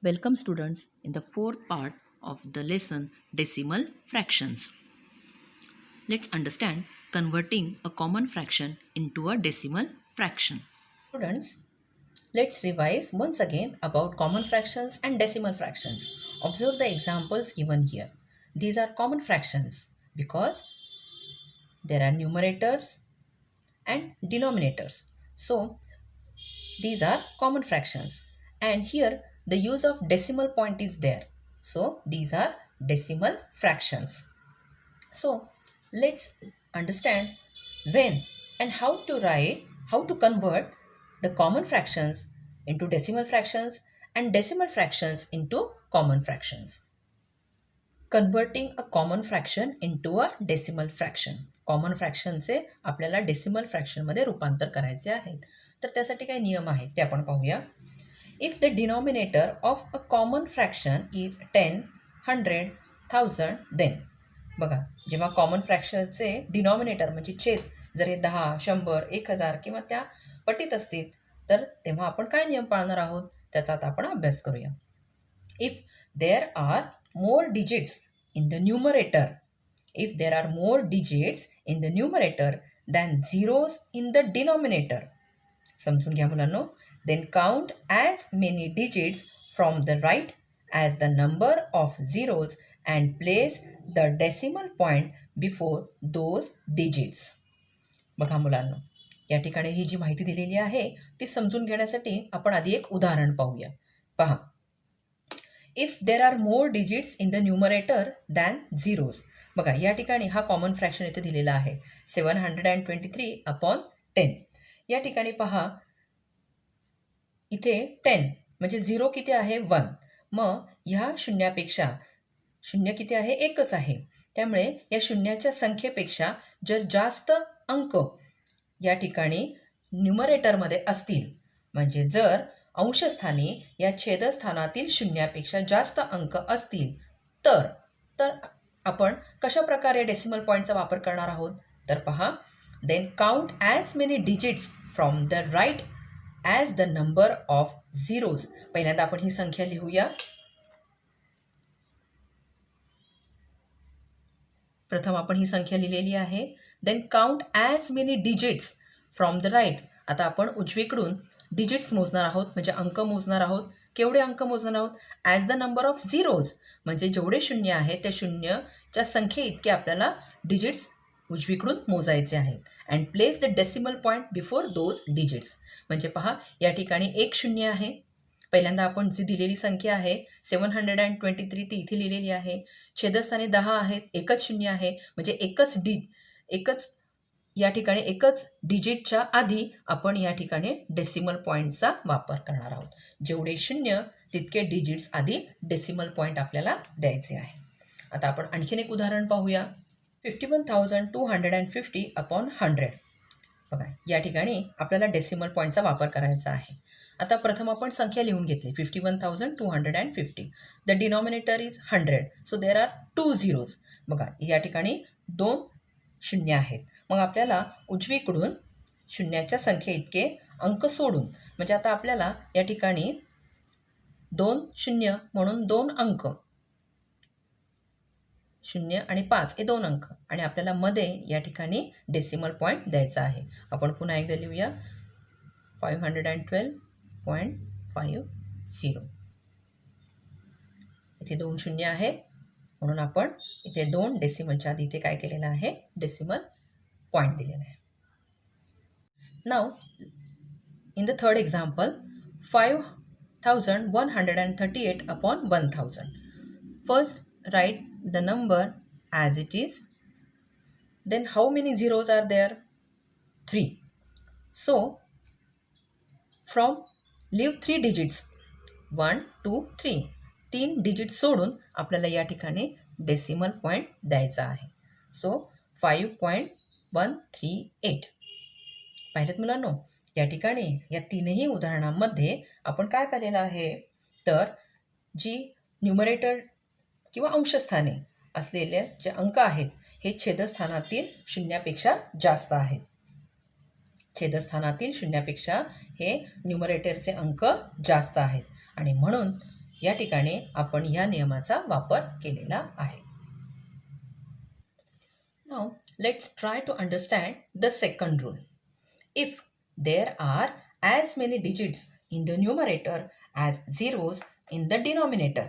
Welcome students in the fourth part of the lesson Decimal Fractions. Let's understand converting a common fraction into a decimal fraction. Students, let's revise once again about common fractions and decimal fractions. Observe the examples given here. These are common fractions because there are numerators and denominators. So, these are common fractions. And here the use of decimal point is there. So, these are decimal fractions. So, let's understand when and how to convert the common fractions into decimal fractions and decimal fractions into common fractions. Converting a common fraction into a decimal fraction. Common फ्रॅक्शनचे आपल्याला decimal फ्रॅक्शनमध्ये रूपांतर करायचे आहेत. तर त्यासाठी काही नियम आहेत ते आपण पाहूया. If the denominator of a common fraction is 10, 100, 1000 then. बघा, जेव्हा कॉमन फ्रॅक्शनचे डिनॉमिनेटर म्हणजे छेद जर हे 10, 100, 1000 किंवा त्या पटीत असतील तर तेव्हा आपण काय नियम पाळणार आहोत त्याचा आता आपण अभ्यास करूया. If there are more digits in the numerator, if there are more digits in the numerator than zeros in the denominator, समजून घ्या मुलांनो, then count as many digits from the right as the number of zeros and place the decimal point before those digits. बघा मुलांनो, या ठिकाणी ही जी माहिती दिलेली आहे ती समजून घेण्यासाठी आपण आधी एक उदाहरण पाहूया. पहा, if there are more digits in the numerator than zeros. बघा, या ठिकाणी हा कॉमन फ्रॅक्शन इथे दिलेला आहे 723/10. या ठिकाणी पहा, इथे 10 म्हणजे 0 किती आहे 1. मग ह्या शून्यापेक्षा शून्य किती आहे एकच आहे. त्यामुळे या शून्याच्या संख्येपेक्षा जर जास्त अंक या ठिकाणी न्यूमरेटरमध्ये असतील, म्हणजे जर अंशस्थानी या छेदस्थानातील शून्यापेक्षा जास्त अंक असतील तर आपण कशा प्रकारे डेसिमल पॉईंटचा वापर करणार आहोत. तर पहा, then count as many digits from the right as the number of zeros. पहिल्यांदा आपण ही संख्या लिहूया. प्रथम आपण ही संख्या लिहिलेली आहे. Then count as many digits from the right. आता आपण उजवीकडून डिजिट्स मोजणार आहोत, म्हणजे अंक मोजणार आहोत. केवढे अंक मोजणार आहोत? As the number of zeros, म्हणजे जेवढे शून्य आहे त्या शून्यच्या संख्ये इतके आपल्याला डिजिट्स उजवीकडून मोजायचे आहेत. And place the decimal point before those digits. म्हणजे पहा, या ठिकाणी एक शून्य आहे. पहिल्यांदा आपण जी दिलेली संख्या आहे 723 ती इथे लिहिलेली आहे. छेदस्थानी 10 आहेत, एकच शून्य आहे, म्हणजे एकच या ठिकाणी एकच डिजिटच्या आधी आपण या ठिकाणी डेसिमल पॉईंटचा वापर करणार आहोत. जेवढे शून्य तितके डिजिट्स आधी डेसिमल पॉईंट आपल्याला द्यायचे आहे. आता आपण आणखीन एक उदाहरण पाहूया. 51,250/100. बघा, या ठिकाणी आपल्याला डेसिमल पॉईंटचा वापर करायचा आहे. आता प्रथम आपण संख्या लिहून घेतली 51,250. The denominator is 100, so there are 2 zeros. बघा, या ठिकाणी 2 शून्य आहेत. मग आपल्याला उजवीकडून शून्याच्या संख्ये इतके अंक सोडून, म्हणजे आता आपल्याला या ठिकाणी 2 शून्य म्हणून 2 अंक, 0 आणि 5 हे 2 अंक, आणि आपल्याला मध्ये या ठिकाणी डेसिमल पॉईंट द्यायचा आहे. आपण पुन्हा एकदा लिहूया 512.50. इथे 2 शून्य आहेत म्हणून आपण इथे 2 डेसिमलच्या आधी इथे काय केलेलं आहे, डेसिमल पॉईंट दिलेला आहे. Now in the third example 5,138/1000. First write the number as it is. Then how many zeros are there? 3. So from leave 3 digits 1, 2, 3. 3 digit सोडून आपल्याला या ठिकाणी डेसिमल पॉईंट द्यायचा आहे. सो 5.138. पाहिलेत मुलांनो, या ठिकाणी या तीनही उदाहरणांमध्ये आपण काय पाहिलेलं आहे, तर जी न्यूमरेटर किंवा अंशस्थाने असलेले जे अंक आहेत हे छेदस्थानातील शून्यापेक्षा जास्त आहेत. छेदस्थानातील शून्यापेक्षा हे न्यूमरेटरचे अंक जास्त आहेत आणि म्हणून या ठिकाणी आपण या नियमाचा वापर केलेला आहे. Now let's try to understand the second rule. If there are as many digits in the numerator as zeros in the denominator,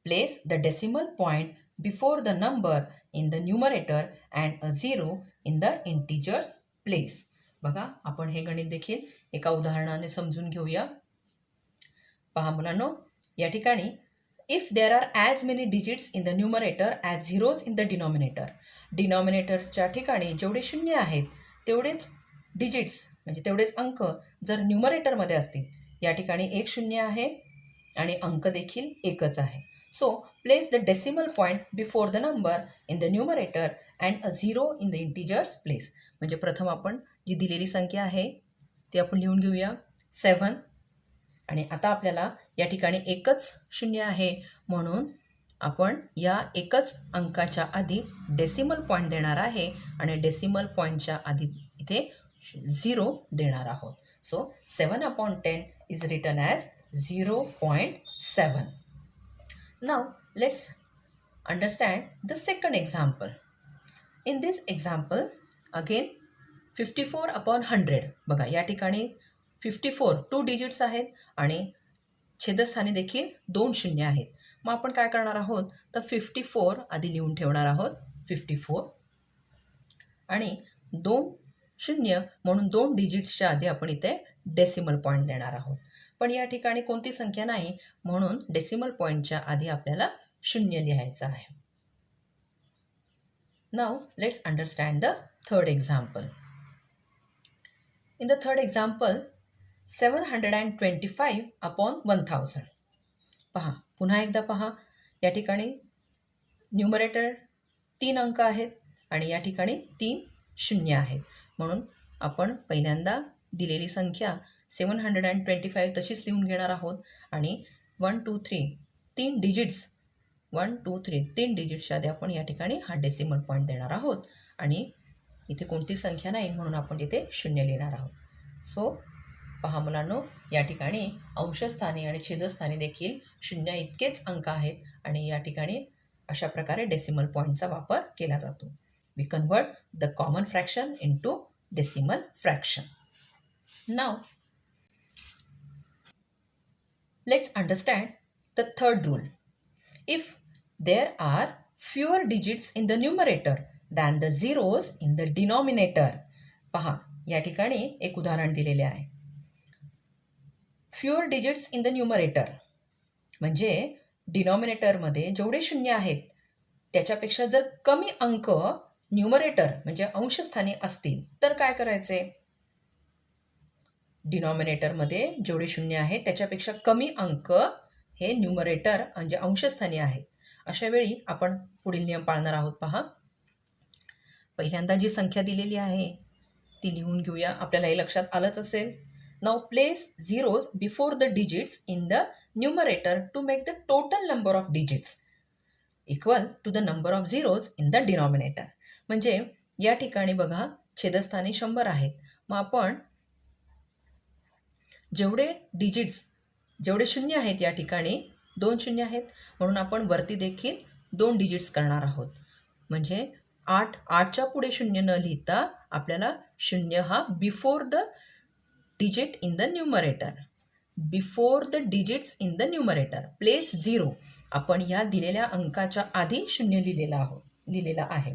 place the decimal point before the number in the numerator and a zero in the integers place. बघा, आपण हे गणित देखील एका उदाहरणाने समजून घेऊया. पहा मुलांनो, या ठिकाणी if there are as many digits in the numerator as zeros in the denominator, डिनॉमिनेटरच्या ठिकाणी जेवढे शून्य आहेत तेवढेच डिजिट्स म्हणजे तेवढेच अंक जर न्यूमरेटरमध्ये असतील, या ठिकाणी एक शून्य आहे आणि अंक देखील एकच आहे. So place the decimal point before the number in the numerator and a zero in the integers place. म्हणजे प्रथम आपण जी दिलेली संख्या आहे ती आपण लिहून घेऊया 7. आणि आता आपल्याला या ठिकाणी एकच शून्य आहे म्हणून आपण या एकच अंकाच्या आधी डेसिमल पॉईंट देणार आहे आणि डेसिमल पॉईंटच्या आधी इथे 0 देणार आहोत. So 7/10 is written as 0.7. Now let's understand the second example. In this example again 54/100. बघा, या ठिकाणी 54 2 डिजिट्स आहेत आणि छेदस्थानी देखील 2 शून्य आहेत. मग आपण काय करणार आहोत तर 54 आधी लिहून ठेवणार आहोत 54 आणि 2 शून्य म्हणून 2 डिजिट्सच्या आधी आपण इथे डेसिमल पॉईंट देणार आहोत. पण या ठिकाणी कोणती संख्या नाही म्हणून डेसिमल पॉईंटच्या आधी आपल्याला शून्य लिहायचं आहे. नाव let's understand the third example. In the third example 725/1000. पहा, पुन्हा एकदा पहा, या ठिकाणी न्यूमरेटर 3 अंक आहेत आणि या ठिकाणी 3 शून्य आहेत. म्हणून आपण पहिल्यांदा दिलेली संख्या 725 तशीच लिहून घेणार आहोत आणि 1 2 3 3 डिजिट्स 1 2 3 3 डिजिट्सच्या आधी आपण या ठिकाणी हा डेसिमल पॉईंट देणार आहोत आणि इथे कोणती संख्या नाही म्हणून आपण तिथे शून्य लिहिणार आहोत. सो पहा मुलांनो, या ठिकाणी अंशस्थानी आणि छेदस्थानी देखील शून्य इतकेच अंक आहेत आणि या ठिकाणी अशा प्रकारे डेसिमल पॉईंटचा वापर केला जातो. We convert the common fraction into decimal fraction. Now let's understand the third rule. If there are fewer digits in the numerator than the zeros in the denominator. पहा, या ठिकाणी एक उदाहरण दिलेले आहे. Fewer digits in the numerator म्हणजे डिनॉमिनेटरमध्ये जेवढे शून्य आहेत त्याच्यापेक्षा जर कमी अंक न्यूमरेटर म्हणजे अंशस्थानी असतील तर काय करायचे. डिनॉमिनेटरमध्ये जेवढे शून्य आहेत त्याच्यापेक्षा कमी अंक हे न्यूमरेटर म्हणजे अंशस्थानी आहेत. अशा वेळी आपण पुढील नियम पाळणार आहोत. पहा, पहिल्यांदा जी संख्या दिलेली आहे ती लिहून घेऊया. आपल्याला हे लक्षात आलंच असेल. Now place zeros before the digits in the numerator to make the total number of digits equal to the number of zeros in the denominator. म्हणजे या ठिकाणी बघा छेदस्थानी 100 आहेत. मग आपण जेवढे डिजिट्स जेवढे शून्य आहेत या ठिकाणी 2 शून्य आहेत म्हणून आपण वरती देखील 2 डिजिट्स करणार आहोत. म्हणजे 8च्या पुढे शून्य न लिहिता आपल्याला शून्य हा before the digit in the numerator. Before the digits in the numerator place 0. आपण या दिलेल्या अंकाच्या आधी शून्य लिहिलेला आहे.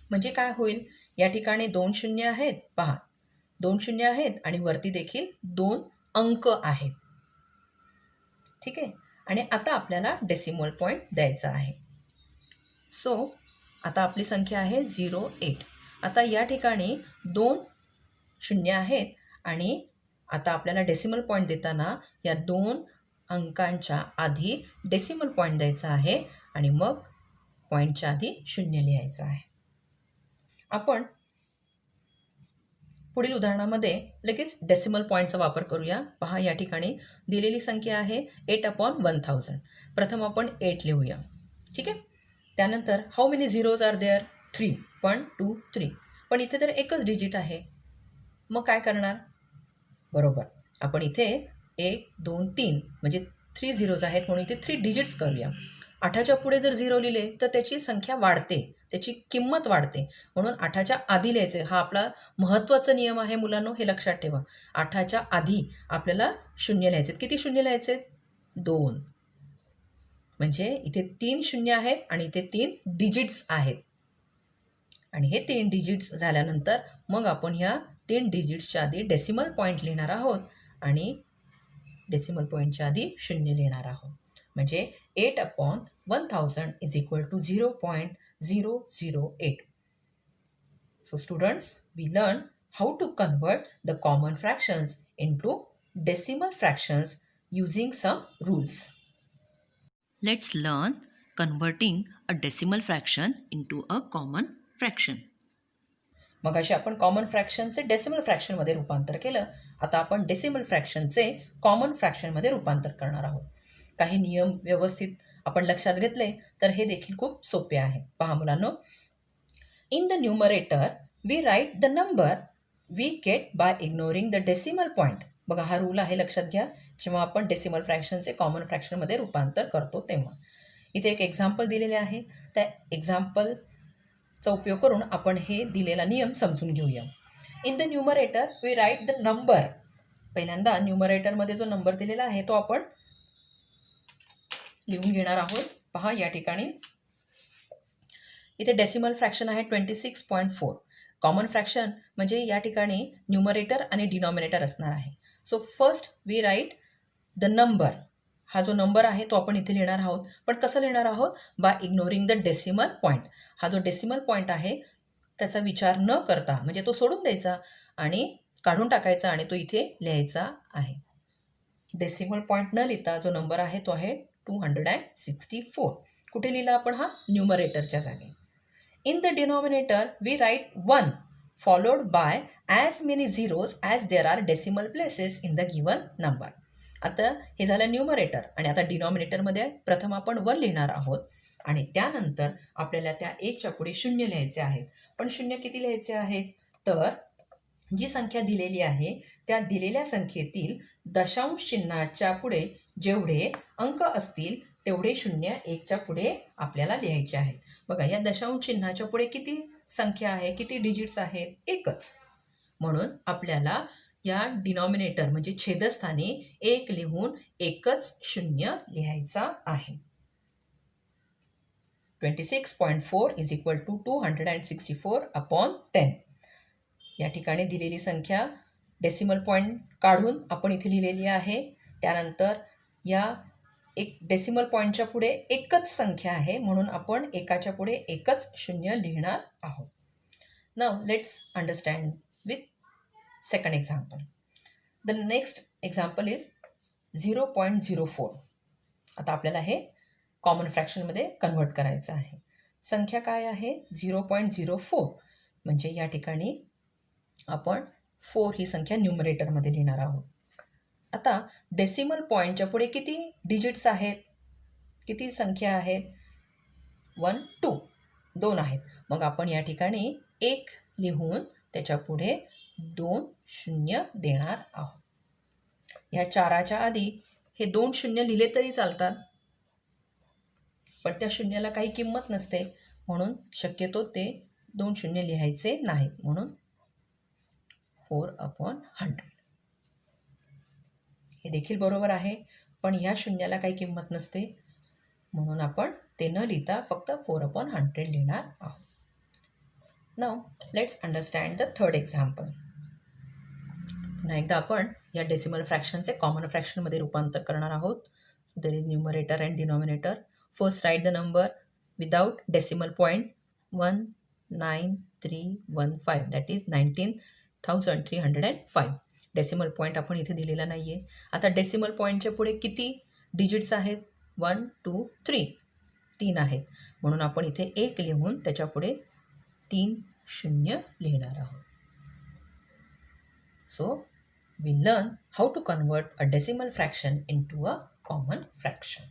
म्हणजे काय होईल, या ठिकाणी 2 शून्य आहेत. पहा, 2 शून्य आहेत आणि वरती देखील 2 अंक आहेत. ठीक आहे. आणि आता आपल्याला डेसिमल पॉईंट द्यायचा आहे. सो आता आपली संख्या आहे 08. आता या ठिकाणी 2 शून्य आहेत आणि आता आपल्याला डेसिमल पॉईंट देताना या 2 अंकांच्या आधी डेसिमल पॉईंट द्यायचा आहे आणि मग पॉईंटच्या आधी शून्य लिहायचं आहे. आपण पुढील उदाहरणामध्ये लगेच डेसिमल पॉईंटचा वापर करूया. पहा, या ठिकाणी दिलेली संख्या आहे 8/1000. प्रथम आपण 8 लिहूया. ठीक आहे. त्यानंतर how many zeros are there 3. 1 2 3. पण इथे तर एकच डिजिट आहे. मग काय करणार. बरोबर, आपण इथे 1 2 3 म्हणजे 3 झिरोज आहेत म्हणून इथे 3 डिजिट्स करूया. 8च्या पुढे जर 0 लिहिले तर त्याची संख्या वाढते, त्याची किंमत वाढते. म्हणून 8च्या आधी लिहायचे. हा आपला महत्त्वाचा नियम आहे मुलांनो, हे लक्षात ठेवा. 8च्या आधी आपल्याला शून्य लिहायचे. किती शून्य लिहायचे? 2. म्हणजे इथे 3 शून्य आहेत आणि इथे 3 डिजिट्स आहेत. आणि हे 3 डिजिट्स झाल्यानंतर मग आपण ह्या 3 डिजिट्सच्या आधी डेसिमल पॉईंट लिहिणार आहोत आणि डेसिमल पॉईंटच्या आधी शून्य लिहिणार आहोत. म्हणजे 8/1000 is equal to 0.008. So students, we learn how to convert the common fractions into decimal fractions using some rules. Let's learn converting a decimal fraction into a common fraction. मगाशी आपण कॉमन फ्रॅक्शनचे डेसिमल फ्रॅक्शनमध्ये रूपांतर केलं. आता आपण decimal फ्रॅक्शनचे common फ्रॅक्शनमध्ये रूपांतर करणार आहोत. काही नियम व्यवस्थित आपण लक्षात घेतले तर हे देखील खूप सोपे आहे. पहा मुलांनो, in the numerator we write the number we get by ignoring the decimal point. बघा, हा रूल आहे, लक्षात घ्या. जेव्हा आपण डेसिमल फ्रॅक्शनचे कॉमन फ्रॅक्शनमध्ये रूपांतर करतो तेव्हा. इथे एक एक्झाम्पल दिलेले आहे. त्या एक्झाम्पलचा उपयोग करून आपण हे दिलेला नियम समजून घेऊया. In the numerator we write the number. पहिल्यांदा न्यूमरेटरमध्ये जो नंबर दिलेला आहे तो आपण लिहून घेणार आहोत. पहा, या ठिकाणी इथे डेसिमल फ्रॅक्शन आहे 26.4. कॉमन फ्रॅक्शन म्हणजे या ठिकाणी न्यूमरेटर आणि डिनॉमिनेटर असणार आहे. So first we write the number. हा जो नंबर आहे तो आपण इथे लिहिणार आहोत. पण कसं लिहिणार आहोत? By ignoring the decimal point. हा जो डेसिमल पॉईंट आहे त्याचा विचार न करता, म्हणजे तो सोडून द्यायचा आणि काढून टाकायचा आणि तो इथे लिहायचा आहे. डेसिमल पॉईंट न लिहिता जो नंबर आहे तो आहे 264. कुठे लिहिला आपण? हा न्यूमरेटरच्या जागी. In the denominator we write 1 followed by as many zeros as there are decimal places in the given number. आता हे झालं न्यूमरेटर आणि आता डिनॉमिनेटरमध्ये प्रथम आपण 1 लिहिणार आहोत आणि त्यानंतर आपल्याला त्या 1च्या पुढे शून्य लिहायचे आहेत. पण शून्य किती लिहायचे आहेत? तर जी संख्या दिलेली आहे त्या दिलेल्या संख्येतील दशांश चिन्हाच्या पुढे जेवढे अंक असतील तेवढे शून्य 1च्या पुढे आपल्याला लिहायचे आहेत. बघा, या दशांश चिन्हाच्या पुढे किती संख्या आहे, किती डिजिट्स आहेत? 1च. म्हणून आपल्याला या डिनॉमिनेटर म्हणजे छेदस्थानी 1 लिहून 1च शून्य लिहायचा आहे. 26.4 इज इक्वल टू 264/10. या ठिकाणी दिलेली संख्या डेसिमल पॉईंट काढून आपण इथे लिहिलेली आहे. त्यानंतर या एक डेसिमल पॉईंटच्या पुढे एकच संख्या आहे म्हणून आपण एकाच्या पुढे एकच शून्य लिहिणार आहोत. Now let's understand with second example. The next example is 0.04. आता आपल्याला हे कॉमन फ्रॅक्शनमध्ये कन्व्हर्ट करायचं आहे. संख्या काय आहे? 0.04. म्हणजे या ठिकाणी आपण 4 ही संख्या न्यूमरेटरमध्ये लिहिणार आहोत. आता डेसिमल पॉईंटच्या पुढे किती डिजिट्स आहेत, किती संख्या आहेत? 1 2 2 आहेत. मग आपण या ठिकाणी 1 लिहून त्याच्या पुढे 2 शून्य देणार आहोत. ह्या 4च्या आधी हे 2 शून्य लिहिले तरी चालतात, पण त्या शून्याला काही किंमत नसते म्हणून शक्यतो ते 2 शून्य लिहायचे नाहीत. म्हणून 4/100 हे देखील बरोबर आहे, पण ह्या शून्याला काही किंमत नसते म्हणून आपण ते न लिहिता फक्त 4/100 लिहिणार आहोत. Now let's understand the third example. पुन्हा एकदा आपण या डेसिमल फ्रॅक्शनचे कॉमन फ्रॅक्शनमध्ये रूपांतर करणार आहोत. So there is numerator and denominator. First write the number without decimal point 19315. That is 19,305. Decimal point आपण इथे दिलेला नाही आहे. आता डेसिमल पॉईंटच्या पुढे किती डिजिट्स आहेत? 1 2 3. 3 आहेत म्हणून आपण इथे 1 लिहून त्याच्या पुढे 3 शून्य लिहिणार आहोत. So we learn how to convert a decimal fraction into a common fraction.